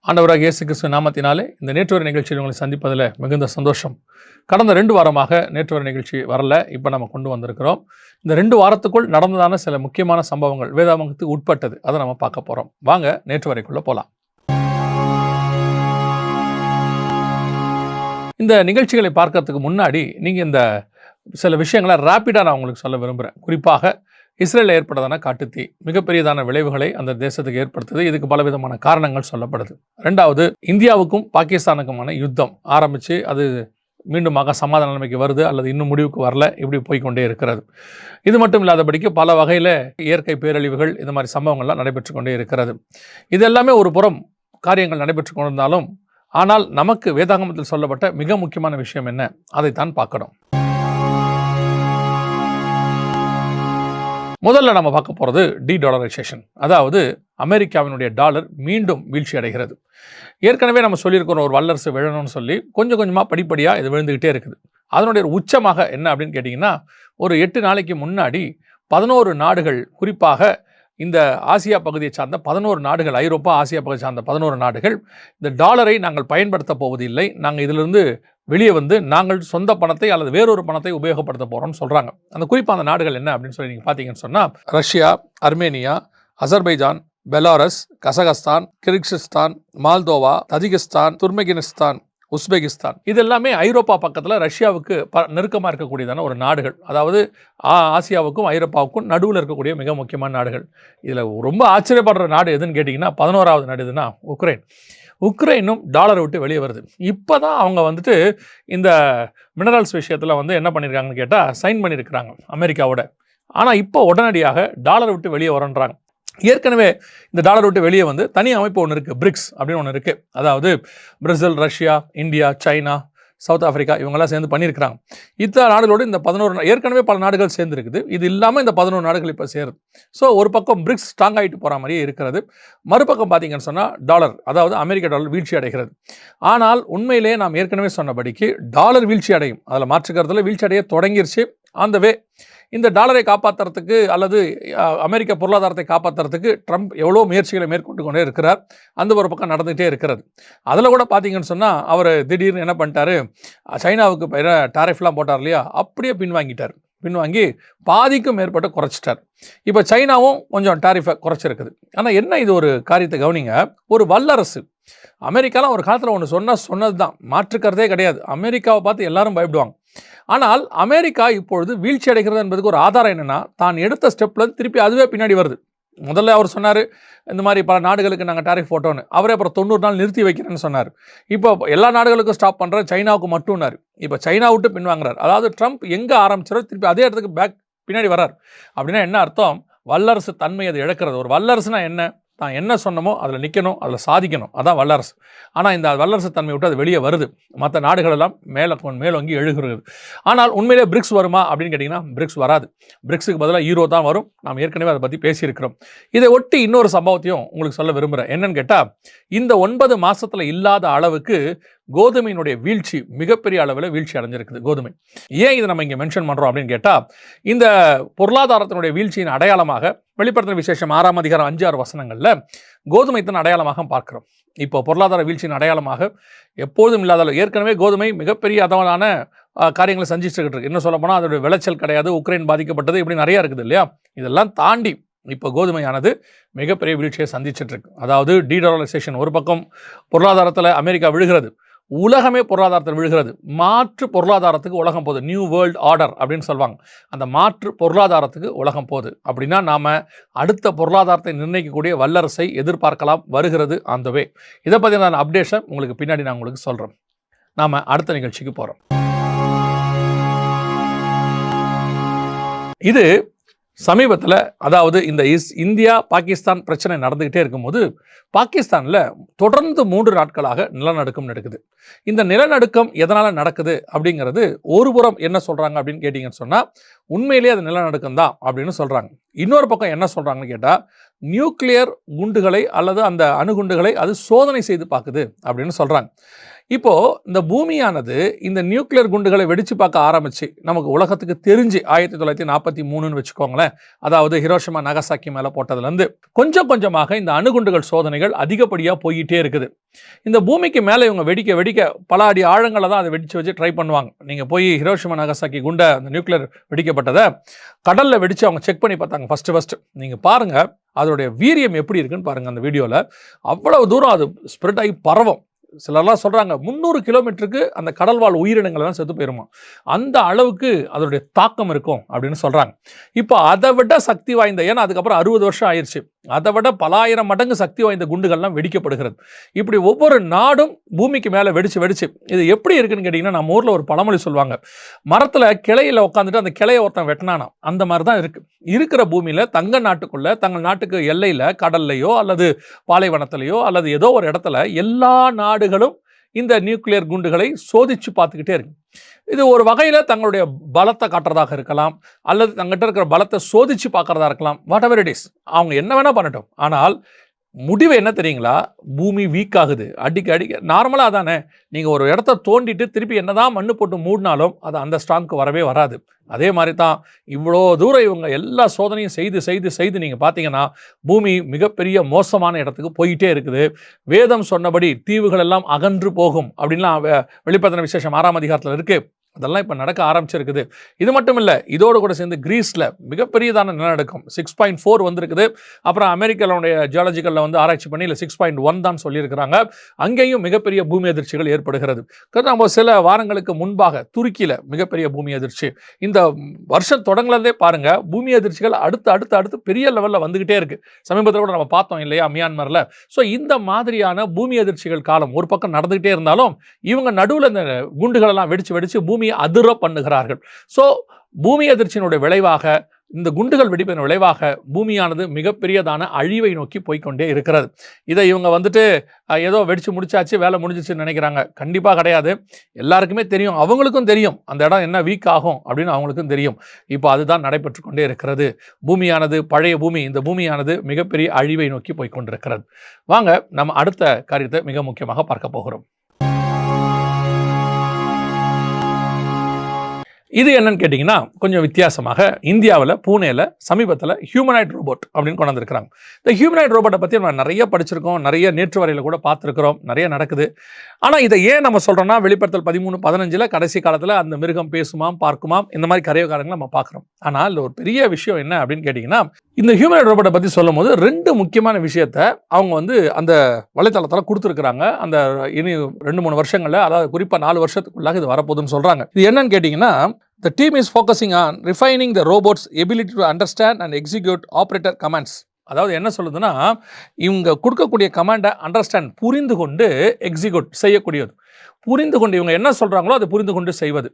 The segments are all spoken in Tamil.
ஆண்டவராகிய இயேசு கிறிஸ்துவின் நாமத்தினாலே இந்த நேற்று நிகழ்ச்சியில் உங்களை சந்திப்பதில் மிகுந்த சந்தோஷம். கடந்த 2 வாரமாக நேற்று நிகழ்ச்சி வரல, இப்போ நம்ம கொண்டு வந்திருக்கிறோம். இந்த 2 வாரத்துக்குள் நடந்ததான சில முக்கியமான சம்பவங்கள் வேதாகமத்துக்கு உட்பட்டது, அதை நம்ம பார்க்க போகிறோம். வாங்க நேற்று வரைக்குள்ளே போகலாம். இந்த நிகழ்ச்சிகளை பார்க்கறதுக்கு முன்னாடி நீங்கள் இந்த சில விஷயங்களை ரேப்பிடாக நான் உங்களுக்கு சொல்ல விரும்புகிறேன். குறிப்பாக இஸ்ரேலில் ஏற்பட்டதான காட்டுத்தீ மிகப்பெரியதான விளைவுகளை அந்த தேசத்துக்கு ஏற்படுத்துது. இதுக்கு பலவிதமான காரணங்கள் சொல்லப்படுது. 2வது, இந்தியாவுக்கும் பாகிஸ்தானுக்குமான யுத்தம் ஆரம்பித்து அது மீண்டுமாக சமாதான நிலைமைக்கு வருது அல்லது இன்னும் முடிவுக்கு வரல, இப்படி போய்கொண்டே இருக்கிறது. இது மட்டும் இல்லாதபடிக்கு பல வகையில் இயற்கை பேரழிவுகள் இந்த மாதிரி சம்பவங்கள்லாம் நடைபெற்று கொண்டே இருக்கிறது. இது எல்லாமே ஒரு புறம் காரியங்கள் நடைபெற்று கொண்டிருந்தாலும், ஆனால் நமக்கு வேதாகமத்தில் சொல்லப்பட்ட மிக முக்கியமான விஷயம் என்ன, அதைத்தான் பார்க்கணும். முதல்ல நம்ம பார்க்க போகிறது டீடாலரைசேஷன், அதாவது அமெரிக்காவினுடைய டாலர் மீண்டும் வீழ்ச்சி அடைகிறது. ஏற்கனவே நம்ம சொல்லியிருக்கிறோம், ஒரு வல்லரசு விழணும்னு சொல்லி கொஞ்சம் கொஞ்சமாக படிப்படியாக இது விழுந்துக்கிட்டே இருக்குது. அதனுடைய ஒரு உச்சமாக என்ன அப்படின்னு கேட்டிங்கன்னா, ஒரு 8 நாளைக்கு முன்னாடி 11 நாடுகள், குறிப்பாக இந்த ஆசியா பகுதியை சார்ந்த 11 நாடுகள், ஐரோப்பா ஆசியா பகுதியை சார்ந்த 11 நாடுகள் இந்த டாலரை நாங்கள் பயன்படுத்த போவதில்லை, நாங்கள் இதிலிருந்து வெளியே வந்து நாங்கள் சொந்த பணத்தை அல்லது வேறொரு பணத்தை உபயோகப்படுத்த போகிறோம்னு சொல்கிறாங்க. அந்த குறிப்பாக அந்த நாடுகள் என்ன அப்படின்னு சொல்லி நீங்கள் பார்த்தீங்கன்னு சொன்னால், Russia, Armenia, Azerbaijan, Belarus, Kazakhstan, Kyrgyzstan, Moldova, Tajikistan, Turkmenistan, Uzbekistan, இது எல்லாமே ஐரோப்பா பக்கத்தில் ரஷ்யாவுக்கு நெருக்கமாக இருக்கக்கூடியதான ஒரு நாடுகள். அதாவது ஆசியாவுக்கும் ஐரோப்பாவுக்கும் நடுவில் இருக்கக்கூடிய மிக முக்கியமான நாடுகள். இதில் ரொம்ப ஆச்சரியப்படுற நாடு எதுன்னு கேட்டிங்கன்னா, 11வது நாடு எதுனா உக்ரைன். உக்ரைனும் டாலரை விட்டு வெளியே வருது. இப்போ தான் அவங்க வந்துட்டு இந்த மினரல்ஸ் விஷயத்தில் வந்து என்ன பண்ணியிருக்காங்கன்னு கேட்டால் சைன் பண்ணியிருக்கிறாங்க அமெரிக்காவோட. ஆனால் இப்போ உடனடியாக டாலரை விட்டு வெளியே வரன்றாங்க. ஏற்கனவே இந்த டாலர் விட்டு வெளியே வந்து தனி அமைப்பு ஒன்று இருக்குது, பிரிக்ஸ் அப்படின்னு ஒன்று இருக்குது. அதாவது Brazil, Russia, India, China, south Africa, இவங்கெல்லாம் சேர்ந்து பண்ணியிருக்கிறாங்க. இத்தனை நாடுகளோடு இந்த 11 ஏற்கனவே பல நாடுகள் சேர்ந்துருக்குது. இது இல்லாமல் இந்த 11 நாடுகள் இப்போ சேருது. ஸோ ஒரு பக்கம் பிரிக்ஸ் ஸ்ட்ராங் ஆகிட்டு போகிற மாதிரியே இருக்கிறது. மறுபக்கம் பார்த்தீங்கன்னு சொன்னால் டாலர், அதாவது அமெரிக்க டாலர் வீழ்ச்சி அடைகிறது. ஆனால் உண்மையிலேயே நாம் ஏற்கனவே சொன்னபடிக்கு டாலர் வீழ்ச்சி அடையும், அதில் மாற்றுக்கிறதுல வீழ்ச்சி அடைய தொடங்கிருச்சு. அந்த இந்த டாலரை காப்பாற்றுறதுக்கு அல்லது அமெரிக்க பொருளாதாரத்தை காப்பாற்றுறதுக்கு ட்ரம்ப் எவ்வளோ முயற்சிகளை மேற்கொண்டு கொண்டே இருக்கிறார். அந்த ஒரு பக்கம் நடந்துகிட்டே இருக்கிறது. அதில் கூட பார்த்தீங்கன்னு சொன்னால், அவர் திடீர்னு என்ன பண்ணிட்டாரு, சைனாவுக்கு டாரிஃப்லாம் போட்டார் இல்லையா, அப்படியே பின்வாங்கி பாதிக்கும் மேற்பட்டு குறைச்சிட்டார். இப்போ சைனாவும் கொஞ்சம் டாரிஃபை குறைச்சிருக்குது. ஆனால் என்ன, இது ஒரு காரியத்தை கவனிங்க, ஒரு வல்லரசு அமெரிக்காலாம் ஒரு காலத்தில் ஒன்று சொன்னது தான், மாற்றுக்கிறதே கிடையாது. அமெரிக்காவை பார்த்து எல்லாரும் பயப்படுவாங்க. ஆனால் அமெரிக்கா இப்பொழுது வீழ்ச்சி அடைகிறது என்பதுக்கு ஒரு ஆதாரம் என்னென்னா, தான் எடுத்த ஸ்டெப்பில் திருப்பி அதுவே பின்னாடி வருது. முதல்ல அவர் சொன்னார், இந்த மாதிரி பல நாடுகளுக்கு நாங்கள் டாரிஃப் போட்டோன்னு, அவரே அப்புறம் 90 நாள் நிறுத்தி வைக்கிறேன்னு சொன்னார். இப்போ எல்லா நாடுகளுக்கும் ஸ்டாப் பண்ணுறேன், சைனாவுக்கு மட்டும்னார். இப்போ சைனா விட்டு பின்வாங்குறார். அதாவது ட்ரம்ப் எங்கே ஆரம்பிச்சாரோ திருப்பி அதே இடத்துக்கு பின்னாடி வர்றார். அப்படின்னா என்ன அர்த்தம், வல்லரசு தன்மை அது இழக்கிறது. ஒரு வல்லரசுனா என்ன, தான் என்ன சொன்னமோ அதில் நிற்கணும், அதில் சாதிக்கணும், அதான் வல்லரசு. ஆனால் இந்த வல்லரசு தன்மை விட்டு அது வெளியே வருது. மற்ற நாடுகளெல்லாம் மேலோங்கி எழுகிறது. ஆனால் உண்மையிலே பிரிக்ஸ் வருமா அப்படின்னு கேட்டிங்கன்னா, பிரிக்ஸ் வராது. பிரிக்ஸுக்கு பதிலாக ஈரோ தான் வரும். நாம் ஏற்கனவே அதை பற்றி பேசியிருக்கிறோம். இதை ஒட்டி இன்னொரு சம்பவத்தையும் உங்களுக்கு சொல்ல விரும்புகிறேன். என்னன்னு கேட்டால், இந்த 9 மாதத்தில் இல்லாத அளவுக்கு கோதுமையினுடைய வீழ்ச்சி மிகப்பெரிய அளவில் வீழ்ச்சி அடைஞ்சிருக்குது. கோதுமை ஏன் இதை நம்ம இங்கே மென்ஷன் பண்ணுறோம் அப்படின்னு கேட்டால், இந்த பொருளாதாரத்தினுடைய வீழ்ச்சியின் அடையாளமாக வெளிப்படுத்தின விசேஷம் 6ஆம் அதிகாரம் 5-6 வசனங்களில் கோதுமை தான் அடையாளமாக பார்க்கிறோம். இப்போ பொருளாதார வீழ்ச்சியின் அடையாளமாக எப்போதும் இல்லாத ஏற்கனவே கோதுமை மிகப்பெரிய அதவான காரியங்களை செஞ்சுட்டு இருக்கு. இன்னும் சொல்ல போனால் அதோடைய விளைச்சல் கிடையாது, உக்ரைன் பாதிக்கப்பட்டது, இப்படி நிறையா இருக்குது இல்லையா. இதெல்லாம் தாண்டி இப்போ கோதுமையானது மிகப்பெரிய வீழ்ச்சியை சந்திச்சுட்டு இருக்கு. அதாவது டீடாலரைசேஷன், ஒரு பக்கம் பொருளாதாரத்தில் அமெரிக்கா விழுகிறது, உலகமே பொருளாதாரத்தில் விழுகிறது. மாற்று பொருளாதாரத்துக்கு உலகம் போகுது, நியூ வேர்ல்டு ஆர்டர் அப்படின்னு சொல்லுவாங்க. அந்த மாற்று பொருளாதாரத்துக்கு உலகம் போகுது. அப்படின்னா நாம் அடுத்த பொருளாதாரத்தை நிர்ணயிக்கக்கூடிய வல்லரசை எதிர்பார்க்கலாம், வருகிறது அந்த வே. இதை பற்றின அப்டேஷன் உங்களுக்கு பின்னாடி நான் உங்களுக்கு சொல்கிறேன். நாம் அடுத்த நிகழ்ச்சிக்கு போகிறோம். இது சமீபத்தில், அதாவது இந்த இந்தியா பாகிஸ்தான் பிரச்சனை நடந்துக்கிட்டே இருக்கும்போது, பாகிஸ்தானில் தொடர்ந்து 3 நாட்களாக நிலநடுக்கம் நடக்குது. இந்த நிலநடுக்கம் எதனால் நடக்குது அப்படிங்கிறது ஒரு புறம் என்ன சொல்கிறாங்க அப்படின்னு கேட்டிங்கன்னு சொன்னால், உண்மையிலேயே அது நிலநடுக்கம் தான் அப்படின்னு சொல்கிறாங்க. இன்னொரு பக்கம் என்ன சொல்கிறாங்கன்னு கேட்டால், நியூக்ளியர் குண்டுகளை அல்லது அந்த அணுகுண்டுகளை அது சோதனை செய்து பார்க்குது அப்படின்னு சொல்கிறாங்க. இப்போ இந்த பூமியானது இந்த நியூக்ளியர் குண்டுகளை வெடிச்சு பார்க்க ஆரம்பிச்சு நமக்கு உலகத்துக்கு தெரிஞ்சு 1943ன்னு வச்சுக்கோங்களேன், அதாவது ஹிரோஷிமா நகசாக்கி மேல போட்டதுலேருந்து கொஞ்சம் கொஞ்சமாக இந்த அணுகுண்டுகள் சோதனைகள் அதிகப்படியாக போயிட்டே இருக்குது. இந்த பூமிக்கு மேலே இவங்க வெடிக்க வெடிக்க பல அடி ஆழங்களை தான் அதை வெடிச்சு வச்சு ட்ரை பண்ணுவாங்க. நீங்கள் போய் ஹிரோஷிமா நகசாக்கி குண்டை அந்த நியூக்ளியர் வெடிக்கப்பட்டதை கடலில் வெடித்து அவங்க செக் பண்ணி பார்த்தாங்க ஃபஸ்ட்டு. நீங்கள் பாருங்கள் அதோடைய வீரியம் எப்படி இருக்குன்னு பாருங்கள். அந்த வீடியோவில் அவ்வளவு தூரம் அது ஸ்ப்ரெட் ஆகி பரவும். சிலர்லாம் சொல்கிறாங்க 300 கிலோமீட்டருக்கு அந்த கடல்வாழ் உயிரினங்கள் தான் செத்து போயிருமா, அந்த அளவுக்கு அதோடைய தாக்கம் இருக்கும் அப்படின்னு சொல்கிறாங்க. இப்போ அதை விட சக்தி வாய்ந்த, ஏன்னா அதுக்கப்புறம் 60 வருஷம் ஆயிடுச்சு, அதை விட பல ஆயிரம் மடங்கு சக்தி வாய்ந்த குண்டுகள்லாம் வெடிக்கப்படுகிறது. இப்படி ஒவ்வொரு நாடும் பூமிக்கு மேலே வெடிச்சு வெடிச்சு இது எப்படி இருக்குன்னு கேட்டிங்கன்னா, நம்ம ஊரில் ஒரு பழமொழி சொல்லுவாங்க, மரத்தில் கிளையில் உட்காந்துட்டு அந்த கிளையை ஒருத்தன் வெட்டினானா, அந்த மாதிரி தான் இருக்கிற பூமியில் தங்க நாட்டுக்குள்ளே, தங்கள் நாட்டுக்கு எல்லையில் கடல்லையோ அல்லது பாலைவனத்திலையோ அல்லது ஏதோ ஒரு இடத்துல எல்லா நாடுகளும் இந்த நியூக்ளியர் குண்டுகளை சோதிச்சு பார்த்துக்கிட்டே இருக்கு. இது ஒரு வகையில் தங்களுடைய பலத்தை காட்டுறதாக இருக்கலாம், அல்லது தங்கிட்ட இருக்கிற பலத்தை சோதிச்சு பார்க்கறதா இருக்கலாம். வாட் எவர் இட் இஸ், அவங்க என்ன வேணா பண்ணட்டும். ஆனால் முடிவு என்ன தெரியுங்களா, பூமி வீக் ஆகுது அடிக்க நார்மலாக தானே. நீங்கள் ஒரு இடத்த தோண்டிட்டு திருப்பி என்னதான் மண்ணு போட்டு மூடினாலும் அது அந்த ஸ்ட்ராங்க்கு வரவே வராது. அதே மாதிரி தான் இவ்வளோ தூரம் இவங்க எல்லா சோதனையும் செய்து நீங்கள் பார்த்தீங்கன்னா பூமி மிகப்பெரிய மோசமான இடத்துக்கு போயிட்டே இருக்குது. வேதம் சொன்னபடி தீவுகள் எல்லாம் அகன்று போகும் அப்படின்லாம் வெளிப்படுத்தின விசேஷம் 6ஆம் அதிகாரத்தில் இருக்குது. அதெல்லாம் இப்போ நடக்க ஆரம்பிச்சிருக்குது. இது மட்டும் இல்லை, இதோடு கூட சேர்ந்து கிரீஸில் மிகப்பெரியதான நிலநடுக்கம் 6.4 வந்திருக்குது. அப்புறம் அமெரிக்காவுடைய ஜியாலஜிக்கலில் வந்து ஆராய்ச்சி பண்ணி இல்லை 6.1 தான் சொல்லியிருக்கிறாங்க. அங்கேயும் மிகப்பெரிய பூமி அதிர்ச்சிகள் ஏற்படுகிறது. நம்ம சில வாரங்களுக்கு முன்பாக துருக்கியில் மிகப்பெரிய பூமி அதிர்ச்சி. இந்த வருஷம் தொடங்கலதே பாருங்கள், பூமி அதிர்ச்சிகள் அடுத்து பெரிய லெவலில் வந்துக்கிட்டே இருக்குது. சமீபத்தில் கூட நம்ம பார்த்தோம் இல்லையா மியான்மரில். ஸோ இந்த மாதிரியான பூமி அதிர்ச்சிகள் காலம் ஒரு பக்கம் நடந்துக்கிட்டே இருந்தாலும் இவங்க நடுவில் இந்த குண்டுகளெல்லாம் வெடிச்சு பூமியை அதிர பண்ணுகிறார்கள். ஸோ பூமி அதிர்ச்சியினுடைய விளைவாக, இந்த குண்டுகள் வெடிப்பின் விளைவாக பூமியானது மிகப்பெரியதான அழிவை நோக்கி போய்கொண்டே இருக்கிறது. இதை இவங்க வந்துட்டு ஏதோ வெடிச்சு முடிச்சாச்சு, வேலை முடிஞ்சிச்சுன்னு நினைக்கிறாங்க. கண்டிப்பாக கிடையாது. எல்லாருக்குமே தெரியும், அவங்களுக்கும் தெரியும் அந்த இடம் என்ன வீக் ஆகும் அப்படின்னு அவங்களுக்கும் தெரியும். இப்போ அதுதான் நடைபெற்று கொண்டே இருக்கிறது. பூமியானது, பழைய பூமி, இந்த பூமியானது மிகப்பெரிய அழிவை நோக்கி போய்கொண்டிருக்கிறது. வாங்க நம்ம அடுத்த காரியத்தை மிக முக்கியமாக பார்க்க போகிறோம். இது என்னன்னு கேட்டிங்கன்னா, கொஞ்சம் வித்தியாசமாக இந்தியாவில் பூனேல சமீபத்தில் ஹியூமனாய்ட் ரோபோட் அப்படின்னு கொண்டு வந்திருக்கிறாங்க. இந்த ஹியூமனாய்ட் ரோபோட்டை பற்றி நம்ம நிறைய படிச்சிருக்கோம், நிறைய நேற்று வரையில் கூட பார்த்துருக்கிறோம், நிறைய நடக்குது. ஆனால் இதை ஏன் நம்ம சொல்கிறோம்னா, வெளிப்படுத்தல் 13:15 கடைசி காலத்தில் அந்த மிருகம் பேசுமாம், பார்க்குமாம், இந்த மாதிரி கரையக்காரங்களை நம்ம பார்க்குறோம். ஆனால் ஒரு பெரிய விஷயம் என்ன அப்படின்னு கேட்டிங்கன்னா, இந்த ஹியூமனாய்ட் ரோபோட்டை பற்றி சொல்லும் போது 2 முக்கியமான விஷயத்தை அவங்க வந்து அந்த வலைத்தளத்தில் கொடுத்துருக்குறாங்க. அந்த இனி 2-3 வருஷங்களில், அதாவது குறிப்பாக 4 வருஷத்துக்குள்ளாக இது வரப்போகுதுன்னு சொல்கிறாங்க. இது என்னன்னு கேட்டிங்கன்னா, the team is focusing on refining the robot's ability to understand and execute operator commands. அதாவது என்ன சொல்லுதுன்னா, இவங்க கொடுக்கக்கூடிய கமாண்டை அண்டர்ஸ்டாண்ட், புரிந்து கொண்டு எக்ஸிக்யூட் செய்யக்கூடியது. புரிந்து கொண்டு இவங்க என்ன சொல்கிறாங்களோ அதை புரிந்து கொண்டு செய்வது.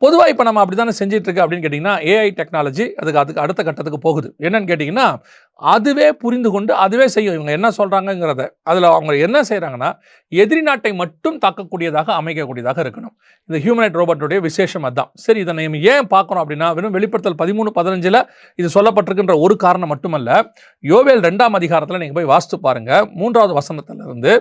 பொதுவாக இப்போ நம்ம அப்படி தானே செஞ்சிட்டு இருக்கு அப்படின்னு கேட்டிங்கன்னா, ஏஐ டெக்னாலஜி அதுக்கு அடுத்த கட்டத்துக்கு போகுது. என்னன்னு கேட்டிங்கன்னா, அதுவே புரிந்து கொண்டு அதுவே செய்யும் இவங்க என்ன சொல்கிறாங்கங்கிறத. அதில் அவங்க என்ன செய்கிறாங்கன்னா, எதிரி நாட்டை மட்டும் தாக்கக்கூடியதாக அமைக்கக்கூடியதாக இருக்கணும். இந்த ஹியூமனாய்ட் ரோபோட்டுடைய விசேஷம் அதுதான். சரி, இதை நம்ம ஏன் பார்க்கணும் அப்படின்னா, வெறும் வெளிப்படுத்தல் 13:15 இது சொல்லப்பட்டிருக்கின்ற ஒரு காரணம் மட்டுமல்ல, யோவேல் 2ஆம் அதிகாரத்தில் நீங்கள் போய் வாசித்து பாருங்கள், 3வது வசனத்திலிருந்து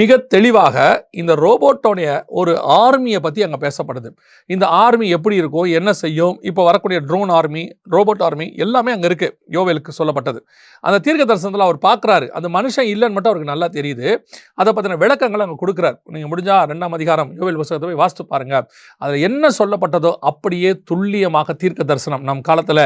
மிக தெளிவாக இந்த ரோபோட்டோடைய ஒரு ஆர்மியை பற்றி அங்கே பேசப்படுது. இந்த ஆர்மி எப்படி இருக்கும், என்ன செய்யும், இப்போ வரக்கூடிய ட்ரோன் ஆர்மி, ரோபோட் ஆர்மி எல்லாமே அங்கே இருக்குது. யோவேலுக்கு சொல்லப்பட்டது. அந்த தீர்க்க தரிசனத்தில் அவர் பார்க்குறாரு, அந்த மனுஷன் இல்லைன்னு மட்டும் அவருக்கு நல்லா தெரியுது. அதை பற்றின விளக்கங்களை அங்கே கொடுக்குறாரு. நீங்கள் முடிஞ்சால் 2ஆம் அதிகாரம் யோவேல் புத்தகத்தை போய் வாசித்து பாருங்கள். அதில் என்ன சொல்லப்பட்டதோ அப்படியே துல்லியமாக தீர்க்க தரிசனம். நம் காலத்தில்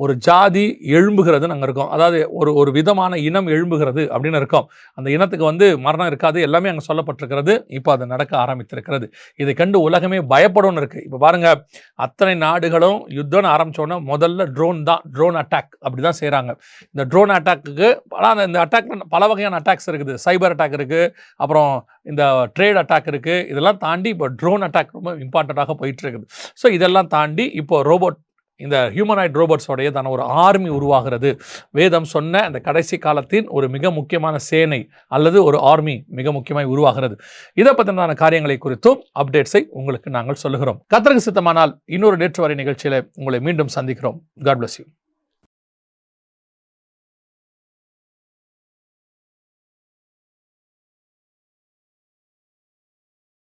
ஒரு ஜாதி எழும்புகிறதுன்னு அங்கே இருக்கும், அதாவது ஒரு விதமான இனம் எழும்புகிறது அப்படின்னு இருக்கும். அந்த இனத்துக்கு வந்து மரணம் இருக்காது, எல்லாமே அங்கே சொல்லப்பட்டிருக்கிறது. இப்போ அது நடக்க ஆரம்பித்திருக்கிறது. இதை கண்டு உலகமே பயப்படணும்னு இருக்குது. இப்போ பாருங்கள், அத்தனை நாடுகளும் யுத்தம்னு ஆரம்பித்தோன்னா முதல்ல ட்ரோன் அட்டாக் அப்படி தான் செய்கிறாங்க. இந்த ட்ரோன் அட்டாக்கு, ஆனால் இந்த அட்டாக் பல வகையான அட்டாக்ஸ் இருக்குது. சைபர் அட்டாக் இருக்குது, அப்புறம் இந்த ட்ரேட் அட்டாக் இருக்குது. இதெல்லாம் தாண்டி இப்போ ட்ரோன் அட்டாக் ரொம்ப இம்பார்ட்டண்ட்டாக போயிட்டு இருக்குது. ஸோ இதெல்லாம் தாண்டி இப்போ ரோபோட், இந்த ஹியூமனாய்ட் ரோபோட்ஸோடைய தான ஒரு ஆர்மி உருவாகிறது. வேதம் சொன்ன அந்த கடைசி காலத்தின் ஒரு மிக முக்கியமான சேனை அல்லது ஒரு ஆர்மி மிக முக்கியமாக உருவாகிறது. இதை பற்றின காரியங்களை குறித்தும் அப்டேட்ஸை உங்களுக்கு நாங்கள் சொல்லுகிறோம். கர்த்தருக்கு சித்தமானால் இன்னொரு நேற்று வரை நிகழ்ச்சியில் உங்களை மீண்டும் சந்திக்கிறோம். God bless you.